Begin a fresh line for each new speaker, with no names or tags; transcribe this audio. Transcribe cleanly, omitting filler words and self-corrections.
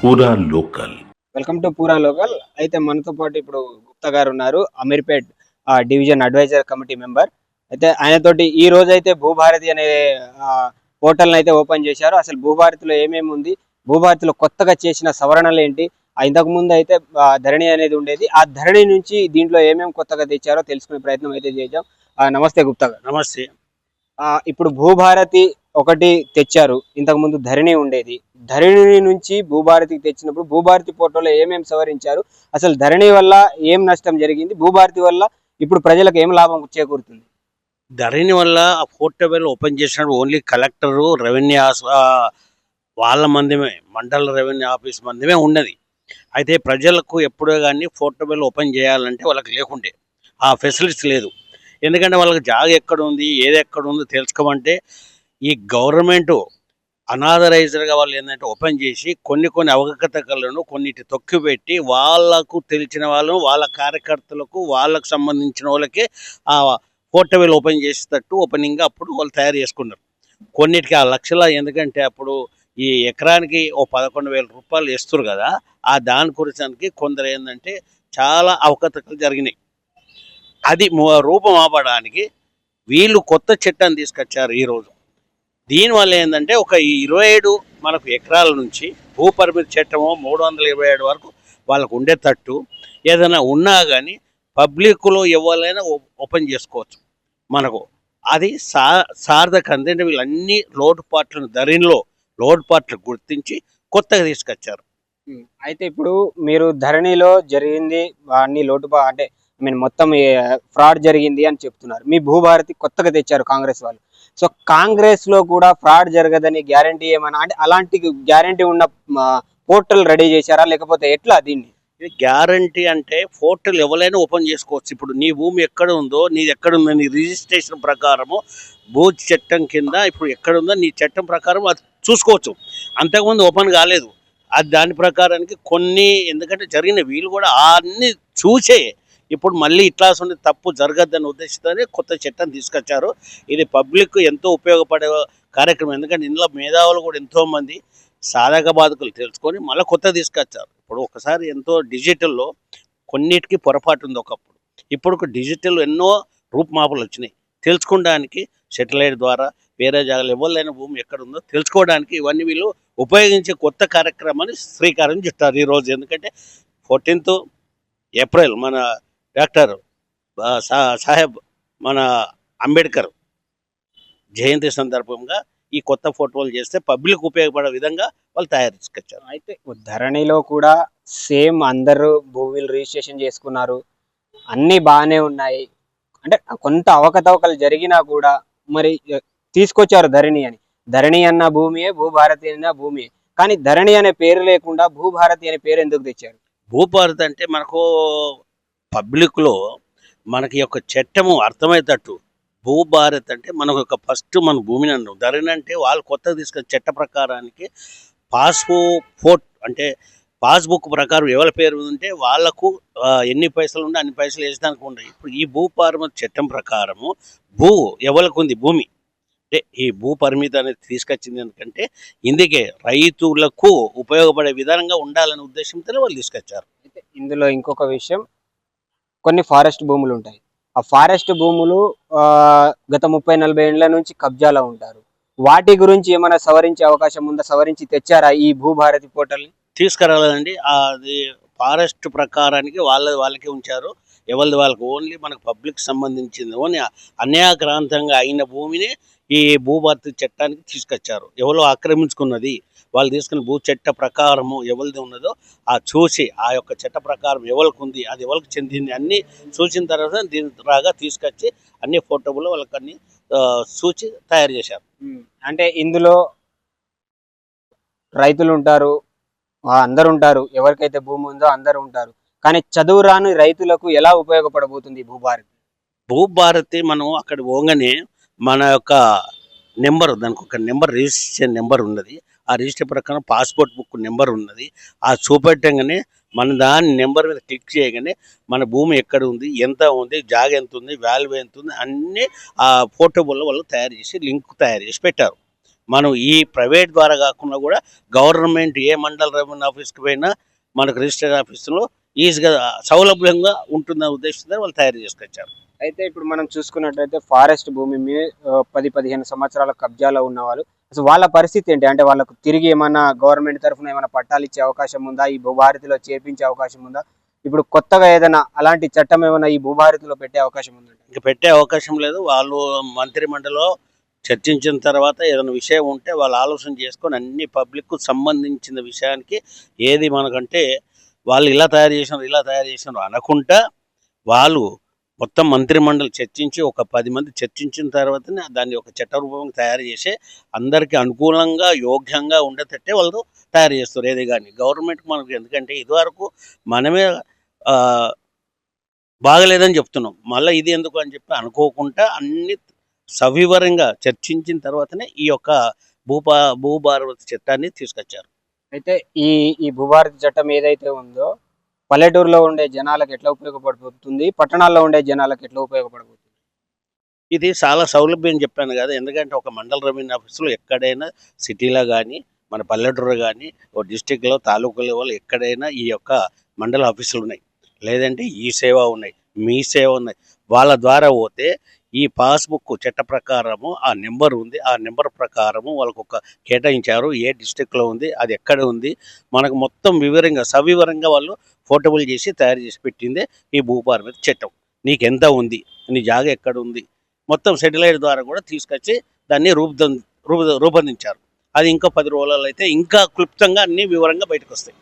పూరా local.
Welcome to Poora local. అయితే మనతో పాటు ఇప్పుడు గుప్తా గారు ఉన్నారు, Ameerpet division advisor committee member. అయితే ఆయనతోటి ఈ రోజు అయితే భూభారతి అనే పోర్టల్ని అయితే ఓపెన్ చేశారు. అసలు భూభారతిలో ఏమేమి ఉంది, భూభారతిలో కొత్తగా చేసిన సవరణలు ఏంటి, ఇంతకు ముందు అయితే ధరణి అనేది ఉండేది, ఆ ధరణి నుంచి దీంట్లో ఏమేమి కొత్తగా తెచ్చారో తెలుసుకునే ప్రయత్నం అయితే చేద్దాం. నమస్తే గుప్తా గారు.
నమస్తే.
ఇప్పుడు భూభారతి ఒకటి తెచ్చారు, ఇంతకు ముందు ధరణి ఉండేది. ధరణి నుంచి భూభారతికి తెచ్చినప్పుడు భూభారతి పోర్టల్లో ఏమేమి సవరించారు, అసలు ధరణి వల్ల ఏం నష్టం జరిగింది, భూభారతి వల్ల ఇప్పుడు ప్రజలకు ఏం లాభం చేకూరుతుంది?
ధరణి వల్ల పోర్టబుల్ ఓపెన్ చేసినప్పుడు ఓన్లీ కలెక్టరు, రెవెన్యూ వాళ్ళ మందిమే, మండల రెవెన్యూ ఆఫీస్ మందిమే ఉన్నది. అయితే ప్రజలకు ఎప్పుడో కానీ పోర్టబుల్ ఓపెన్ చేయాలంటే వాళ్ళకి లేకుండే ఆ ఫెసిలిటీస్ లేదు. ఎందుకంటే వాళ్ళకి జాగ ఎక్కడ ఉంది, ఏది ఎక్కడ ఉందో తెలుసుకోమంటే ఈ గవర్నమెంటు అనాథరైజర్గా వాళ్ళు ఏంటంటే ఓపెన్ చేసి కొన్ని అవకతవకలను కొన్నిటి తొక్కిపెట్టి వాళ్ళకు తెలిసిన వాళ్ళు, వాళ్ళ కార్యకర్తలకు, వాళ్ళకు సంబంధించిన వాళ్ళకి ఆ పోర్టబుల్ ఓపెన్ చేసేటట్టు ఓపెనింగ్ అప్పుడు వాళ్ళు తయారు చేసుకున్నారు. కొన్నిటికి ఆ లక్షల, ఎందుకంటే అప్పుడు ఈ ఎకరానికి 11,000 రూపాయలు ఇస్తారు కదా, ఆ దాని గురించి కొందరు ఏంటంటే చాలా అవకతవకలు జరిగినాయి. అది రూపం ఆపడానికి వీళ్ళు కొత్త చట్టాన్ని తీసుకొచ్చారు ఈరోజు. దీనివల్ల ఏంటంటే ఒక 27 మనకు ఎకరాల నుంచి భూ పరిమితి చట్టము 327 వరకు వాళ్ళకు ఉండేటట్టు, ఏదైనా ఉన్నా కానీ పబ్లిక్లో ఎవరైనా ఓపెన్ చేసుకోవచ్చు. మనకు అది సార్థక అంటే వీళ్ళన్ని లోటుపాట్లను ధరణిలో లోటుపాట్లు గుర్తించి కొత్తగా తీసుకొచ్చారు.
అయితే ఇప్పుడు మీరు ధరణిలో జరిగింది అన్ని అంటే మొత్తం ఫ్రాడ్ జరిగింది అని చెప్తున్నారు. మీ భూభారతి కొత్తగా తెచ్చారు కాంగ్రెస్ వాళ్ళు. సో కాంగ్రెస్ లో కూడా ఫ్రాడ్ జరగదని గ్యారంటీ ఏమైనా, అంటే అలాంటి గ్యారంటీ ఉన్న పోర్టల్ రెడీ చేశారా, లేకపోతే ఎట్లా దీన్ని?
ఇది గ్యారంటీ అంటే పోర్టల్ ఎవరైనా ఓపెన్ చేసుకోవచ్చు. ఇప్పుడు నీ భూమి ఎక్కడ ఉందో, నీది ఎక్కడ ఉందో, నీ రిజిస్ట్రేషన్ ప్రకారము భూ చట్టం కింద ఇప్పుడు ఎక్కడ ఉందో నీ చట్టం ప్రకారం అది చూసుకోవచ్చు. అంతకుముందు ఓపెన్ కాలేదు. అది దాని ప్రకారానికి కొన్ని, ఎందుకంటే జరిగిన వీళ్ళు కూడా అన్నీ చూసే ఇప్పుడు మళ్ళీ ఇట్లా తప్పు జరగద్దని ఉద్దేశంతోనే కొత్త చట్టం తీసుకొచ్చారు. ఇది పబ్లిక్ ఎంతో ఉపయోగపడే కార్యక్రమం. ఎందుకంటే ఇందులో మేధావులు కూడా ఎంతోమంది సాధక బాధకులు తెలుసుకొని మళ్ళీ కొత్త తీసుకొచ్చారు. ఇప్పుడు ఒకసారి ఎంతో డిజిటల్లో కొన్నిటికి పొరపాటు ఉంది ఒకప్పుడు. ఇప్పుడు డిజిటల్ ఎన్నో రూపుమాపులు వచ్చినాయి. తెలుసుకోవడానికి సెటిలైట్ ద్వారా వేరే జాగాలు ఎవరైనా భూమి ఎక్కడుందో తెలుసుకోవడానికి ఇవన్నీ వీళ్ళు ఉపయోగించే కొత్త కార్యక్రమాన్ని శ్రీకారం చుట్టారు ఈరోజు. ఎందుకంటే 14th ఏప్రిల్ మన డాక్టర్ సాహెబ్ మన అంబేద్కర్ జయంతి సందర్భంగా ఈ కొత్త ఫోటోలు చేస్తే పబ్లిక్ ఉపయోగపడే విధంగా వాళ్ళు తయారు చేసుకొచ్చారు.
అయితే ధరణిలో కూడా సేమ్ అందరూ భూములు రిజిస్ట్రేషన్ చేసుకున్నారు, అన్నీ బాగానే ఉన్నాయి. అంటే కొంత అవకతవకలు జరిగినా కూడా మరి తీసుకొచ్చారు ధరణి అని. ధరణి అన్న భూమియే, భూభారతి అన్న భూమియే, కానీ ధరణి అనే పేరు లేకుండా భూభారతి అనే పేరు ఎందుకు తెచ్చారు?
భూభారతి అంటే మనకు పబ్లిక్లో మనకి యొక్క చట్టము అర్థమయ్యేటట్టు, భూభారత్ అంటే మనకు ఒక ఫస్ట్ మన భూమిని అన్నాం. ధరణి అంటే వాళ్ళు కొత్తగా తీసుకున్న చట్ట ప్రకారానికి పాస్పోర్ట్ అంటే పాస్బుక్ ప్రకారం ఎవరి పేరు ఉంటే వాళ్లకు ఎన్ని పైసలు ఉంటే అన్ని పైసలు వేసేదానికి ఉన్నాయి. ఇప్పుడు ఈ భూ పరిమితి చట్టం ప్రకారము ఎవరికి ఉంది భూమి అంటే ఈ భూ పరిమితి అనేది తీసుకొచ్చింది. ఎందుకంటే ఇందుకే రైతులకు ఉపయోగపడే విధానంగా ఉండాలనే ఉద్దేశంతోనే వాళ్ళు తీసుకొచ్చారు.
అయితే ఇందులో ఇంకొక విషయం, కొన్ని ఫారెస్ట్ భూములు ఉంటాయి. ఆ ఫారెస్ట్ భూములు గత 30-40 ఏళ్ల నుంచి కబ్జాలో ఉంటారు. వాటి గురించి ఏమైనా సవరించే అవకాశం ఉందా? సవరించి తెచ్చారా ఈ భూభారతి పోర్టల్ని?
తీసుకురాలేదండి. అది ఫారెస్ట్ ప్రకారానికి వాళ్ళకే ఉంచారు. ఎవరిది వాళ్ళకి ఓన్లీ మనకు పబ్లిక్ సంబంధించింది ఓన్లీ అన్యాక్రాంతంగా అయిన భూమిని ఈ భూభారతి చట్టానికి తీసుకొచ్చారు. ఎవరో ఆక్రమించుకున్నది వాళ్ళు తీసుకున్న భూ చట్ట ప్రకారము ఎవరిది ఉన్నదో ఆ చూసి ఆ యొక్క చట్ట ప్రకారం ఎవరికి ఉంది, అది ఎవరికి చెందింది అన్నీ చూసిన తర్వాత దీని రాగా తీసుకొచ్చి అన్ని పోర్టబుల్ వాళ్ళకి అన్ని చూసి తయారు చేశారు.
అంటే ఇందులో రైతులు ఉంటారు, అందరు ఉంటారు, ఎవరికైతే భూమి ఉందో అందరు ఉంటారు, కానీ చదువు రాని రైతులకు ఎలా ఉపయోగపడబోతుంది భూభారతి?
భూభారతి మనం అక్కడ పోగానే మన యొక్క నెంబర్, దానికి ఒక నెంబర్, రిజిస్ట్రేషన్ నెంబర్ ఉన్నది. ఆ రిజిస్టర్ ప్రకారం పాస్పోర్ట్ బుక్ నెంబర్ ఉన్నది. ఆ చూపెట్టగానే మన దాని నెంబర్ మీద క్లిక్ చేయగానే మన భూమి ఎక్కడ ఉంది, ఎంత ఉంది, జాగ ఎంత ఉంది, వాల్యూ ఎంత ఉంది అన్నీ ఆ పోర్టబుల్లో వాళ్ళు తయారు చేసి లింక్ తయారు చేసి పెట్టారు. మనం ఈ ప్రైవేట్ ద్వారా కాకుండా కూడా గవర్నమెంట్ ఏ మండల రెవెన్యూ ఆఫీస్కి పోయినా మనకు రిజిస్టర్ ఆఫీసులో ఈజీగా సౌలభ్యంగా ఉంటుందనే ఉద్దేశంతో వాళ్ళు తయారు చేసుకొచ్చారు.
అయితే ఇప్పుడు మనం చూసుకున్నట్లయితే ఫారెస్ట్ భూమి మీద 10-15 సంవత్సరాల కబ్జాలో ఉన్న వాళ్ళు అసలు వాళ్ళ పరిస్థితి ఏంటి? అంటే వాళ్ళకు తిరిగి ఏమన్నా గవర్నమెంట్ తరఫున ఏమైనా పట్టాలు ఇచ్చే అవకాశం ఉందా? ఈ భూభారతిలో చేర్పించే అవకాశం ఉందా? ఇప్పుడు కొత్తగా ఏదైనా అలాంటి చట్టం ఏమైనా ఈ భూభారతిలో పెట్టే అవకాశం ఉందంటే?
ఇంకా పెట్టే అవకాశం లేదు. వాళ్ళు మంత్రి మండలిలో చర్చించిన తర్వాత ఏదైనా విషయం ఉంటే వాళ్ళు ఆలోచన చేసుకొని అన్ని పబ్లిక్కు సంబంధించిన విషయానికి ఏది మనకంటే వాళ్ళు ఇలా తయారు చేసినారు అనకుండా వాళ్ళు మొత్తం మంత్రి మండలి చర్చించి ఒక 10 మంది చర్చించిన తర్వాతనే దాన్ని ఒక చట్ట రూపంగా తయారు చేసి అందరికీ అనుకూలంగా యోగ్యంగా ఉండేటట్టే వాళ్ళు తయారు చేస్తారు. ఏది కానీ గవర్నమెంట్ మనకు ఎందుకంటే ఇదివరకు మనమే బాగలేదని చెప్తున్నాం, మళ్ళీ ఇది ఎందుకు అని చెప్పి అనుకోకుండా అన్ని సవివరంగా చర్చించిన తర్వాతనే ఈ యొక్క భూభారతి చట్టాన్ని తీసుకొచ్చారు.
అయితే ఈ ఈ భూభారతి చట్టం ఏదైతే ఉందో పల్లెటూరులో ఉండే జనాలకు ఎట్లా ఉపయోగపడుతుంది? పట్టణాల్లో ఉండే జనాలకు ఎట్లా ఉపయోగపడబోతుంది?
ఇది చాలా సౌలభ్యం చెప్పాను కదా, ఎందుకంటే ఒక మండల రెవెన్యూ ఆఫీసులో ఎక్కడైనా సిటీలో కానీ మన పల్లెటూరు కానీ ఓ డిస్టిక్లో తాలూకా లెవెల్ ఎక్కడైనా ఈ యొక్క మండల ఆఫీసులు ఉన్నాయి, లేదంటే ఈ సేవ ఉన్నాయి, మీ సేవ ఉన్నాయి. వాళ్ళ ద్వారా పోతే ఈ పాస్బుక్ చట్ట ప్రకారము ఆ నెంబర్ ఉంది, ఆ నెంబర్ ప్రకారము వాళ్ళకు ఒక కేటాయించారు, ఏ డిస్టిక్లో ఉంది, అది ఎక్కడ ఉంది, మనకు మొత్తం వివరంగా సవివరంగా వాళ్ళు పోర్టబుల్ చేసి తయారు చేసి పెట్టిందే ఈ భూభారతి చట్టం. నీకు ఎంత ఉంది, నీ జాగా ఎక్కడ ఉంది, మొత్తం సెటిలైట్ ద్వారా కూడా తీసుకొచ్చి దాన్ని రూపొందించారు. అది ఇంకా 10 రోజులలో అయితే ఇంకా క్లుప్తంగా అన్ని వివరంగా బయటకు వస్తాయి.